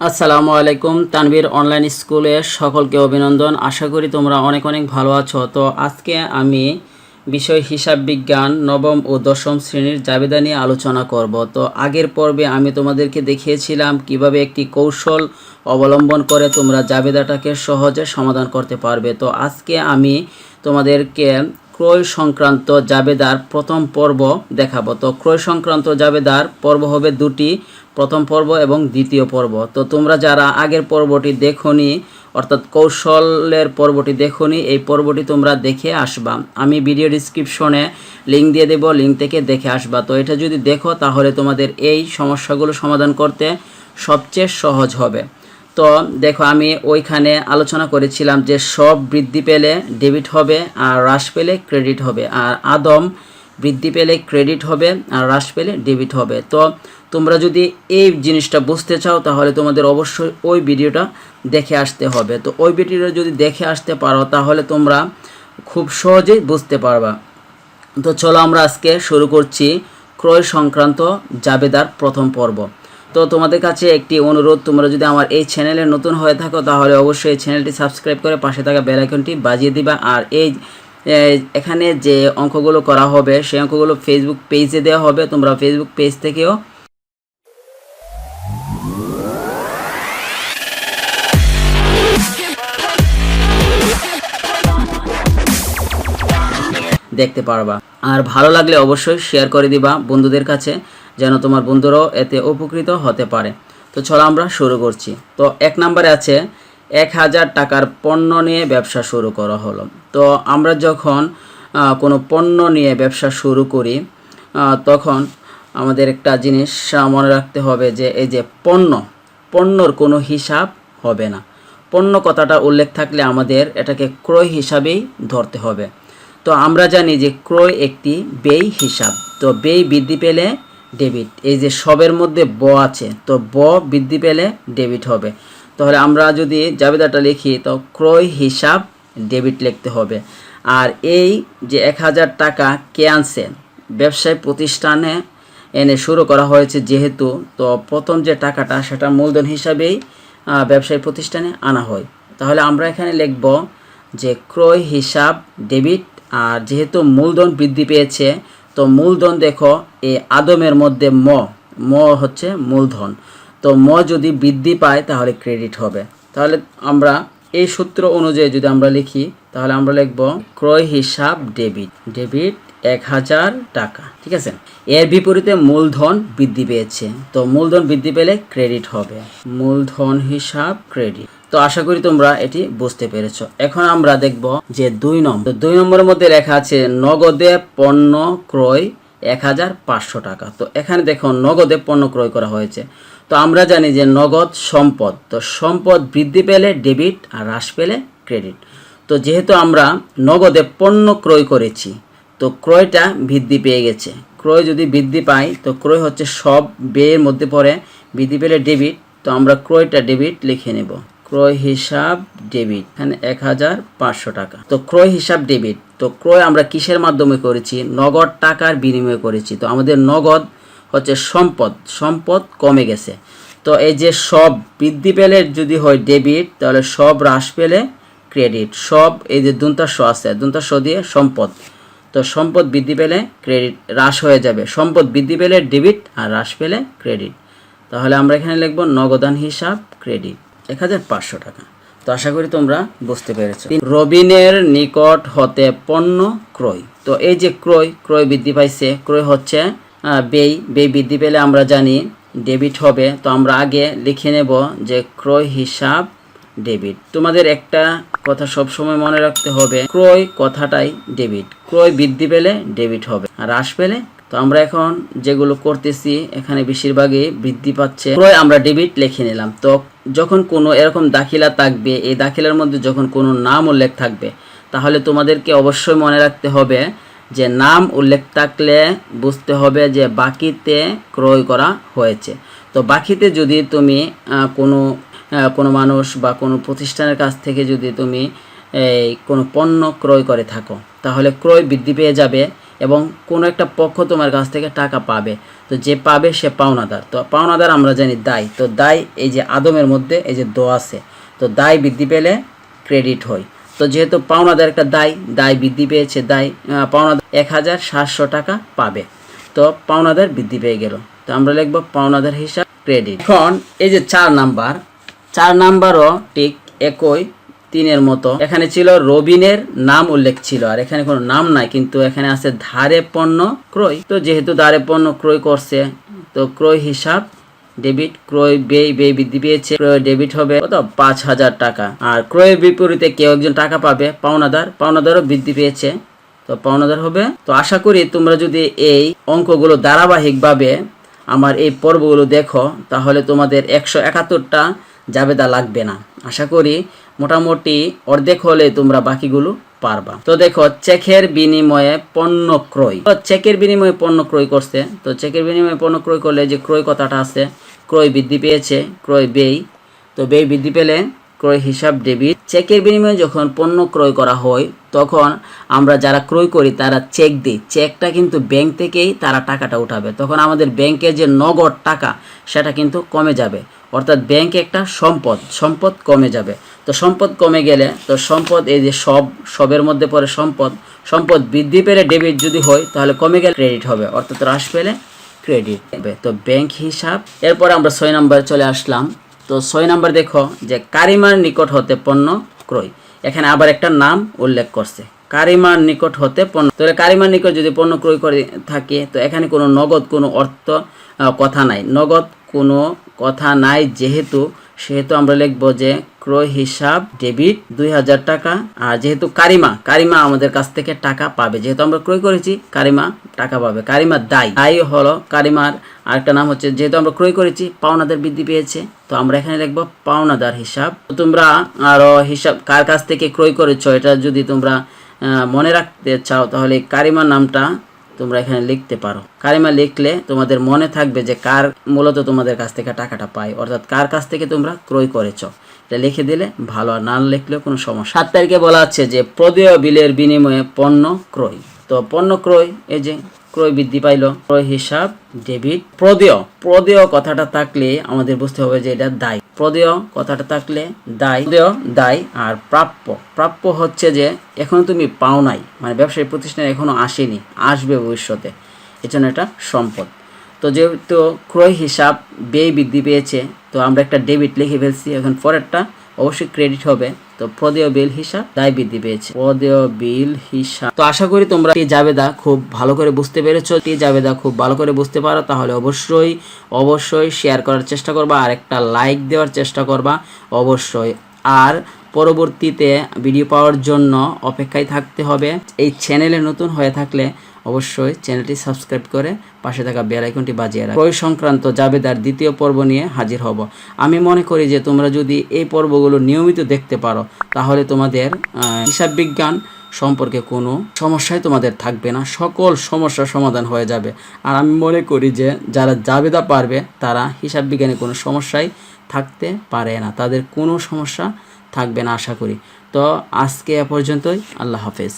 আসসালামু আলাইকুম। তানভীর অনলাইন স্কুলে সকলকে অভিনন্দন। আশা করি তোমরা অনেক ভালো আছো। তো আজকে আমি বিষয় হিসাব বিজ্ঞান নবম ও দশম শ্রেণীর জাবেদা নিয়ে আলোচনা করব। তো আগের পর্বে আমি তোমাদেরকে দেখিয়েছিলাম কিভাবে একটি কৌশল অবলম্বন করে তোমরা জাবেদাটাকে সহজে সমাধান করতে পারবে। তো আজকে আমি তোমাদেরকে ক্রয় সংক্রান্ত জাবেদার প্রথম পর্ব দেখাবো। তো ক্রয় সংক্রান্ত জাবেদার পর্ব হবে দুটি, প্রথম পর্ব এবং দ্বিতীয় পর্ব। তো তোমরা যারা আগের পর্বটি দেখোনি, অর্থাৎ কৌশলের পর্বটি দেখোনি, এই পর্বটি তোমরা দেখে আসবা। আমি ভিডিও ডিসক্রিপশনে লিঙ্ক দিয়ে দেব, লিঙ্ক থেকে দেখে আসবা। তো এটা যদি দেখো তাহলে তোমাদের এই সমস্যাগুলো সমাধান করতে সবচেয়ে সহজ হবে। তো দেখো, আমি ওইখানে আলোচনা করেছিলাম যে সব বৃদ্ধি পেলে ডেবিট হবে আর হ্রাস পেলে ক্রেডিট হবে, আর আদম বৃদ্ধি পেলে ক্রেডিট হবে আর হ্রাস পেলে ডেবিট হবে। তো তোমরা যদি এই জিনিসটা বুঝতে চাও তাহলে তোমাদের অবশ্যই ওই ভিডিওটা দেখে আসতে হবে। তো ওই ভিডিওটা যদি দেখে আসতে পারো তাহলে তোমরা খুব সহজেই বুঝতে পারবা। তো চলো আমরা আজকে শুরু করছি ক্রয় সংক্রান্ত জাবেদার প্রথম পর্ব। তো তোমাদের কাছে একটি অনুরোধ, তোমরা যদি আমার এই চ্যানেলে নতুন হয়ে থাকো তাহলে অবশ্যই এই চ্যানেলটি সাবস্ক্রাইব করে পাশে থাকা বেল আইকনটি বাজিয়ে দিবা। আর এখানে যে অঙ্কগুলো করা হবে সেই অঙ্কগুলো ফেসবুক পেজে দেওয়া হবে, তোমরা ফেসবুক পেজ থেকেও দেখতে পারবা। আর ভালো লাগলে অবশ্যই শেয়ার করে দিবা বন্ধুদের কাছে, যেন তোমার বন্ধুরাও এতে উপকৃত হতে পারে। তো চলো আমরা শুরু করছি। তো এক নম্বরে আছে 1000 টাকার পণ্য নিয়ে ব্যবসা শুরু করা হলো। তো আমরা যখন কোনো পণ্য নিয়ে ব্যবসা শুরু করি তখন আমাদের একটা জিনিস মনে রাখতে হবে যে এই যে পণ্যর কোনো হিসাব হবে না। পণ্য কথাটা উল্লেখ থাকলে আমাদের এটাকে ক্রয় হিসাবেই ধরতে হবে। তো আমরা জানি যে ক্রয় একটি ব্যয় হিসাব। তো ব্যয় বৃদ্ধি পেলে ডেবিট, এই যে সবের মধ্যে ব আছে, তো ব বৃদ্ধি পেলে ডেবিট হবে। তাহলে আমরা যদি জাবেদাটা লিখি তো ক্রয় হিসাব ডেবিট লিখতে হবে। আর এই যে 1000 টাকা কে আনছে, ব্যবসায় প্রতিষ্ঠানে এনে শুরু করা হয়েছে যেহেতু, তো প্রথম যে টাকাটা সেটা মূলধন হিসাবেই ব্যবসায়ী প্রতিষ্ঠানে আনা হয়। তাহলে আমরা এখানে লিখব যে ক্রয় হিসাব ডেবিট। আর যেহেতু মূলধন বৃদ্ধি পেয়েছে, তো মূলধন দেখো এই আদমের মধ্যে ম হচ্ছে মূলধন, তো ম যদি বৃদ্ধি পায় তাহলে ক্রেডিট হবে। তাহলে আমরা এই সূত্র অনুযায়ী যদি আমরা লিখি তাহলে আমরা লিখব ক্রয় হিসাব ডেবিট 1000 টাকা, ঠিক আছে। এর বিপরীতে মূলধন বৃদ্ধি পেয়েছে, তো মূলধন বৃদ্ধি পেলে ক্রেডিট হবে, মূলধন হিসাব ক্রেডিট। তো আশা করি তোমরা এটি বুঝতে পেরেছো। এখন আমরা দেখব যে 2 নম্বরের মধ্যে লেখা আছে নগদে পণ্য ক্রয় 1500 টাকা। তো এখানে দেখো নগদে পণ্য ক্রয় করা হয়েছে। তো আমরা জানি যে নগদ সম্পদ, তো সম্পদ বৃদ্ধি পেলে ডেবিট আর হ্রাস পেলে ক্রেডিট। তো যেহেতু আমরা নগদে পণ্য ক্রয় করেছি তো ক্রয়টা বৃদ্ধি পেয়ে গেছে। ক্রয় যদি বৃদ্ধি পায় তো ক্রয় হচ্ছে সব ব্যয়ের মধ্যে পড়ে, বৃদ্ধি পেলে ডেবিট, তো আমরা ক্রয়টা ডেবিট লিখে নেব, ক্রয় হিসাব ডেবিট, এখানে 1500 টাকা। তো ক্রয় হিসাব ডেবিট, তো ক্রয় আমরা কিসের মাধ্যমে করেছি, নগদ টাকার বিনিময়ে করেছি। তো আমাদের নগদ হচ্ছে সম্পদ কমে গেছে। তো এই যে সব বৃদ্ধি পেলে যদি হয় ডেবিট, তাহলে সব হ্রাস পেলে ক্রেডিট। সব এই যে দন্তাস্ব আছে, দন্তাস্ব দিয়ে সম্পদ, তো সম্পদ বৃদ্ধি পেলে ক্রেডিট হ্রাস হয়ে যাবে, সম্পদ বৃদ্ধি পেলে ডেবিট আর হ্রাস পেলে ক্রেডিট। তাহলে আমরা এখানে লিখব নগদান হিসাব ক্রেডিট 1500 টাকা। তো আশা করি তোমরা বুঝতে পেরেছো। রবিনের নিকট হতে পণ্য ক্রয়, তো এই যে ক্রয় বৃদ্ধি পাইছে, ক্রয় হচ্ছে ব্যয় বৃদ্ধি পেলে আমরা জানি ডেবিট হবে। তো আমরা আগে লিখে নেব যে ক্রয় হিসাব ডেবিট। তোমাদের একটা কথা সব সময় মনে রাখতে হবে, ক্রয় কথাটাই ডেবিট, ক্রয় বৃদ্ধি পেলে ডেবিট হবে আর হ্রাস পেলে। তো আমরা এখন যেগুলো করতেছি এখানে বেশিরভাগই বৃদ্ধি পাচ্ছে, ক্রয় আমরা ডেবিট লিখে নিলাম। তো যখন কোনো এরকম দাখিলা থাকবে, এই দাখিলার মধ্যে যখন কোনো নাম উল্লেখ থাকবে তাহলে তোমাদেরকে অবশ্যই মনে রাখতে হবে যে নাম উল্লেখ থাকলে বুঝতে হবে যে বাকিতে ক্রয় করা হয়েছে। তো বাকিতে যদি তুমি কোনো মানুষ বা কোনো প্রতিষ্ঠানের কাছ থেকে যদি তুমি কোনো পণ্য ক্রয় করে থাকো তাহলে ক্রয় বৃদ্ধি পেয়ে যাবে, এবং কোনো একটা পক্ষ তোমার কাছ থেকে টাকা পাবে। তো যে পাবে সে পাওনাদার। তো পাওনাদার আমরা জানি দায়। তো দায় এই যে আদমের মধ্যে এই যে দ আছে, তো দায় বৃদ্ধি পেলে ক্রেডিট হয়। তো যেহেতু পাওনাদার একটা দায় বৃদ্ধি পেয়েছে, পাওনাদার 1700 টাকা পাবে। তো পাওনাদার বৃদ্ধি পেয়ে গেল। তো আমরা লিখব পাওনাদার হিসাব ক্রেডিট। এখন এই যে 4 নাম্বারও ঠিক একই 3-এর মতো। এখানে ছিল রবিনের নাম উল্লেখ ছিল, আর এখানে কোনো নাম নাই, কিন্তু এখানে আছে ধারে পণ্য ক্রয়। তো যেহেতু ধারে পণ্য ক্রয় করছে, তো ক্রয় হিসাব ডেবিট। ক্রয় ব্যয় বৃদ্ধি পেয়েছে, ক্রয় ডেবিট হবে কত 5000 টাকা। আর ক্রয়ের বিপরীতে কেউ একজন টাকা পাবে, পাওনাদারও বৃদ্ধি পেয়েছে, তো পাওনাদার হবে। তো আশা করি তোমরা যদি এই অঙ্কগুলো ধারাবাহিকভাবে আমার এই পর্বগুলো দেখো, তাহলে তোমাদের 171টা জাবেদা লাগবে না। আশা করি মোটামুটি অর্ধেক হলে তোমরা বাকিগুলো পারবা। তো দেখো, চেকের বিনিময়ে পণ্য ক্রয়। তো চেকের বিনিময়ে পণ্য ক্রয় করছে, তো চেকের বিনিময়ে পণ্য ক্রয় করলে যে ক্রয় কথাটা আছে, ক্রয় বৃদ্ধি পেয়েছে, ক্রয় ব্যয়। তো ব্যয় বৃদ্ধি পেলে ক্রয় হিসাব ডেবিট। চেকের বিনিময়ে যখন পণ্য ক্রয় করা হয়, তখন আমরা যারা ক্রয় করি তারা চেক দিই। চেকটা কিন্তু ব্যাংক থেকেই তারা টাকাটা উঠাবে। তখন আমাদের ব্যাংকে যে নগদ টাকা সেটা কিন্তু কমে যাবে, অর্থাৎ ব্যাংকে একটা সম্পদ কমে যাবে। তো সম্পদ কমে গেলে, তো সম্পদ এই যে সবের মধ্যে পড়ে সম্পদ বৃদ্ধি পেলে ডেবিট যদি হয়, তাহলে কমে গেলে ক্রেডিট হবে, অর্থাৎ হ্রাস পেলে ক্রেডিট হবে। তো ব্যাংক হিসাব। এরপরে আমরা 6 নম্বরে চলে আসলাম। তো 6 নম্বর দেখো যে কারিমার নিকট হতে পণ্য ক্রয়। এখানে আবার একটা নাম উল্লেখ করছে, কারিমার নিকট হতে পণ্য। তো কারিমার নিকট যদি পণ্য ক্রয় করে থাকে, তো এখানে কোনো নগদ কোনো অর্থ কথা নাই, সেহেতু আমরা লিখব যে ক্রয় হিসাব ডেবিট 2000 টাকা। আর যেহেতু কারিমা আমাদের কাছ থেকে টাকা পাবে, যেহেতু আমরা ক্রয় করেছি, কারিমা টাকা পাবে। কারিমা দায় হলো কারিমার আরেকটা নাম হচ্ছে, যেহেতু আমরা ক্রয় করেছি, পাওনাদার বৃদ্ধি পেয়েছে, তো আমরা এখানে লিখব পাওনাদার হিসাব। তো তোমরা আরো হিসাব কার কাছ থেকে ক্রয় করেছো এটা যদি তোমরা মনে রাখতে চাও, তাহলে কারিমার নামটা তোমরা এখানে লিখতে পারো। কারিমা লিখলে তোমাদের মনে থাকবে যে কার মূলত তোমাদের কাছ থেকে টাকাটা পায়, অর্থাৎ কার কাছ থেকে তোমরা ক্রয় করেছো। এটা লিখে দিলে ভালো, আর না লিখলেও কোনো সমস্যা। 7 তারিখে বলা হচ্ছে যে প্রদেয় বিলের বিনিময়ে পণ্য ক্রয়। তো পণ্য ক্রয়, এই যে ক্রয় বৃদ্ধি পাইল, ক্রয় হিসাব ডেবিট। প্রদেয় কথাটা থাকলে আমাদের বুঝতে হবে যে এটা দায়। প্রদেয় কথাটা থাকলে দায়। আর প্রাপ্য হচ্ছে যে এখনো তুমি পাও নাই, মানে ব্যবসায়ী প্রতিষ্ঠান এখনো আসেনি, আসবে ভবিষ্যতে, এজন্য এটা সম্পদ। তো যেহেতু ক্রয় হিসাব ব্যয় বৃদ্ধি পেয়েছে, তো আমরা একটা ডেবিট লিখে ফেলছি, এখন পরেরটা অবশ্যই ক্রেডিট হবে। তো প্রদেয় বিল হিসাব দায় বৃদ্ধি পেয়েছে, প্রদেয় বিল হিসাব। তো আশা করি তোমরা এই জাবেদা খুব ভালো করে বুঝতে পেরেছো। এই জাবেদা খুব ভালো করে বুঝতে পারো, তাহলে অবশ্যই শেয়ার করার চেষ্টা করবা, আর একটা লাইক দেওয়ার চেষ্টা করবা অবশ্যই। আর পরবর্তীতে ভিডিও পাওয়ার জন্য অপেক্ষায় থাকতে হবে। এই চ্যানেলে নতুন হয়ে থাকলে অবশ্যই চ্যানেলটি সাবস্ক্রাইব করে পাশে থাকা বেল আইকনটি বাজিয়ে রাখো। ক্রয় সংক্রান্ত জাবেদার দ্বিতীয় পর্ব নিয়ে হাজির হব। আমি মনে করি যে তোমরা যদি এই পর্বগুলো নিয়মিত দেখতে পারো, তাহলে তোমাদের হিসাব বিজ্ঞান সম্পর্কে কোনো সমস্যাই তোমাদের থাকবে না, সকল সমস্যার সমাধান হয়ে যাবে। আর আমি মনে করি যে যারা জাবেদা পারবে, তারা হিসাব বিজ্ঞানে কোনো সমস্যাই থাকতে পারে না, তাদের কোনো সমস্যা থাকবে না আশা করি। তো আজকে এ পর্যন্তই, আল্লাহ হাফেজ।